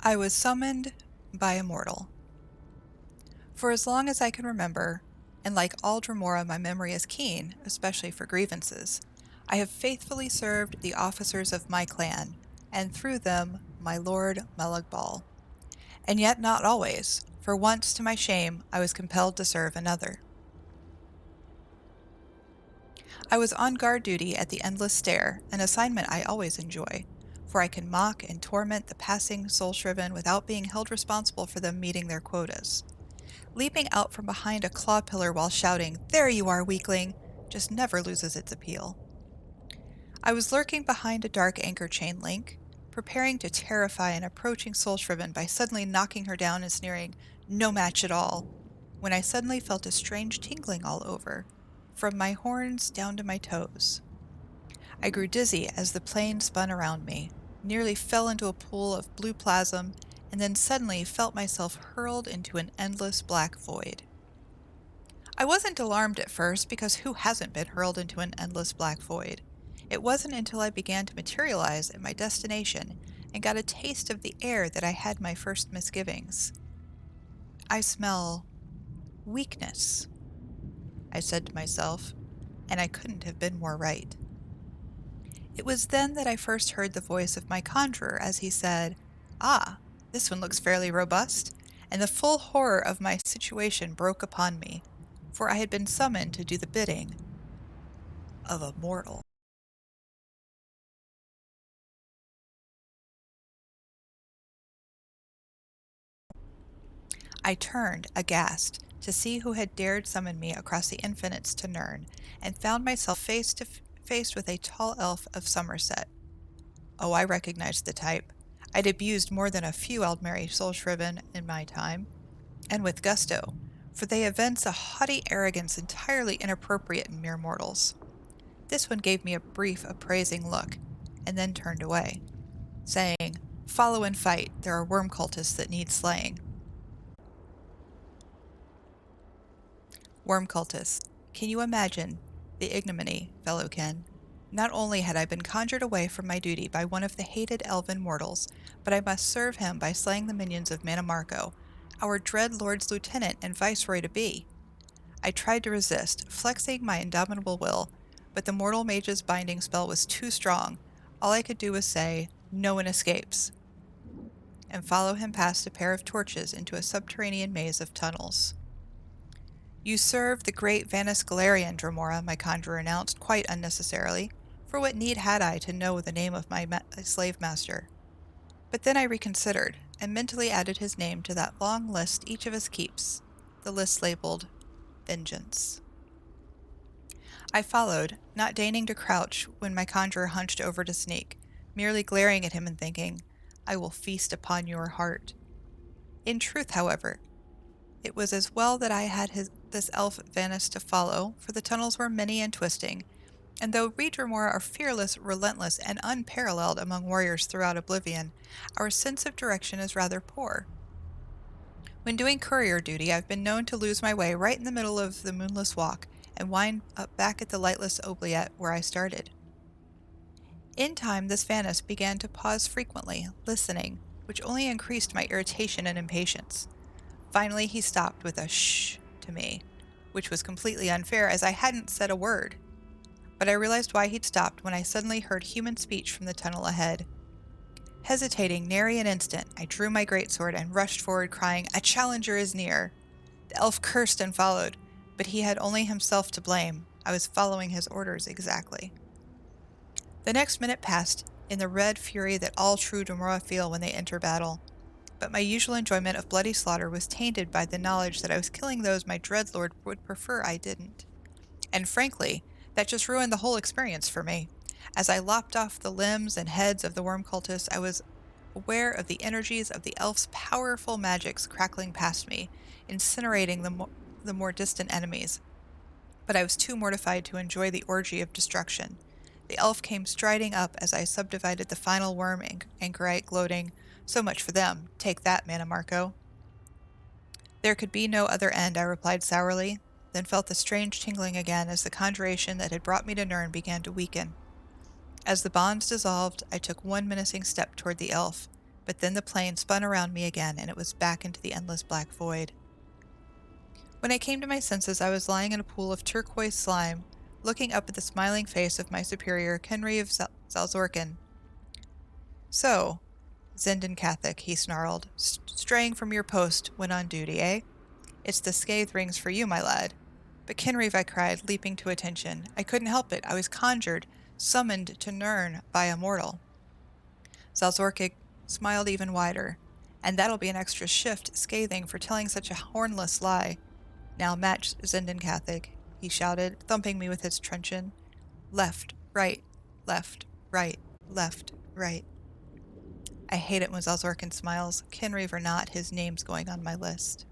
I was summoned by a mortal. For as long as I can remember, and like all Dremora my memory is keen, especially for grievances, I have faithfully served the officers of my clan, and through them my lord Melagbal. And yet not always, for once to my shame I was compelled to serve another. I was on guard duty at the Endless Stair, an assignment I always enjoy, for I can mock and torment the passing soul-shriven without being held responsible for them meeting their quotas. Leaping out from behind a claw pillar while shouting, "There you are, weakling!" just never loses its appeal. I was lurking behind a dark anchor chain link, preparing to terrify an approaching soul-shriven by suddenly knocking her down and sneering, "No match at all," when I suddenly felt a strange tingling all over, from my horns down to my toes. I grew dizzy as the plane spun around me, nearly fell into a pool of blue plasm, and then suddenly felt myself hurled into an endless black void. I wasn't alarmed at first because who hasn't been hurled into an endless black void? It wasn't until I began to materialize at my destination and got a taste of the air that I had my first misgivings. "I smell weakness," I said to myself, and I couldn't have been more right. It was then that I first heard the voice of my conjurer as he said, "Ah, this one looks fairly robust," and the full horror of my situation broke upon me, for I had been summoned to do the bidding of a mortal. I turned, aghast, to see who had dared summon me across the infinites to Nirn, and found myself face with a tall elf of Somerset. Oh, I recognized the type. I'd abused more than a few Aldmeri soul-shriven in my time, and with gusto, for they evince a haughty arrogance entirely inappropriate in mere mortals. This one gave me a brief, appraising look, and then turned away, saying, "Follow and fight, there are worm cultists that need slaying." Worm cultists. Can you imagine the ignominy, fellow kin? Not only had I been conjured away from my duty by one of the hated elven mortals, but I must serve him by slaying the minions of Mannimarco, our dread lord's lieutenant and viceroy to be. I tried to resist, flexing my indomitable will, but the mortal mage's binding spell was too strong. All I could do was say, "No one escapes," and follow him past a pair of torches into a subterranean maze of tunnels. "You serve the great Vanus Galarian, Dremora," my conjurer announced, quite unnecessarily, for what need had I to know the name of my slave master? But then I reconsidered, and mentally added his name to that long list each of us keeps, the list labeled Vengeance. I followed, not deigning to crouch when my conjurer hunched over to sneak, merely glaring at him and thinking, "I will feast upon your heart." In truth, however, it was as well that I had this elf Vanus to follow, for the tunnels were many and twisting, and though we Dremora are fearless, relentless, and unparalleled among warriors throughout Oblivion, our sense of direction is rather poor. When doing courier duty, I've been known to lose my way right in the middle of the moonless walk and wind up back at the lightless oubliette where I started. In time, this Vanus began to pause frequently, listening, which only increased my irritation and impatience. Finally, he stopped with a "shh" to me, which was completely unfair as I hadn't said a word. But I realized why he'd stopped when I suddenly heard human speech from the tunnel ahead. Hesitating nary an instant, I drew my greatsword and rushed forward, crying, "A challenger is near!" The elf cursed and followed, but he had only himself to blame. I was following his orders exactly. The next minute passed in the red fury that all true Dremora feel when they enter battle, but my usual enjoyment of bloody slaughter was tainted by the knowledge that I was killing those my dreadlord would prefer I didn't. And frankly, that just ruined the whole experience for me. As I lopped off the limbs and heads of the worm cultists, I was aware of the energies of the elf's powerful magics crackling past me, incinerating the more distant enemies. But I was too mortified to enjoy the orgy of destruction. The elf came striding up as I subdivided the final worm anchorite, gloating, "So much for them. Take that, Mannimarco." "There could be no other end," I replied sourly, then felt the strange tingling again as the conjuration that had brought me to Nirn began to weaken. As the bonds dissolved, I took one menacing step toward the elf, But then the plane spun around me again, and it was back into the endless black void. When I came to my senses, I was lying in a pool of turquoise slime, looking up at the smiling face of my superior, Kenry of Zalzorkin. "So, Zendon Catholic," he snarled, "straying from your post when on duty, eh? It's the scathe rings for you, my lad." "But Kenreave," I cried, leaping to attention. "I couldn't help it. I was conjured, summoned to Nirn by a mortal." Zalzorkin smiled even wider. "And that'll be an extra shift scathing for telling such a hornless lie. Now match, Zendon Catholic," he shouted, thumping me with his truncheon. "Left, right, left, right, left, right." I hate it when Zalzorkin smiles. Kenreave or not, his name's going on my list.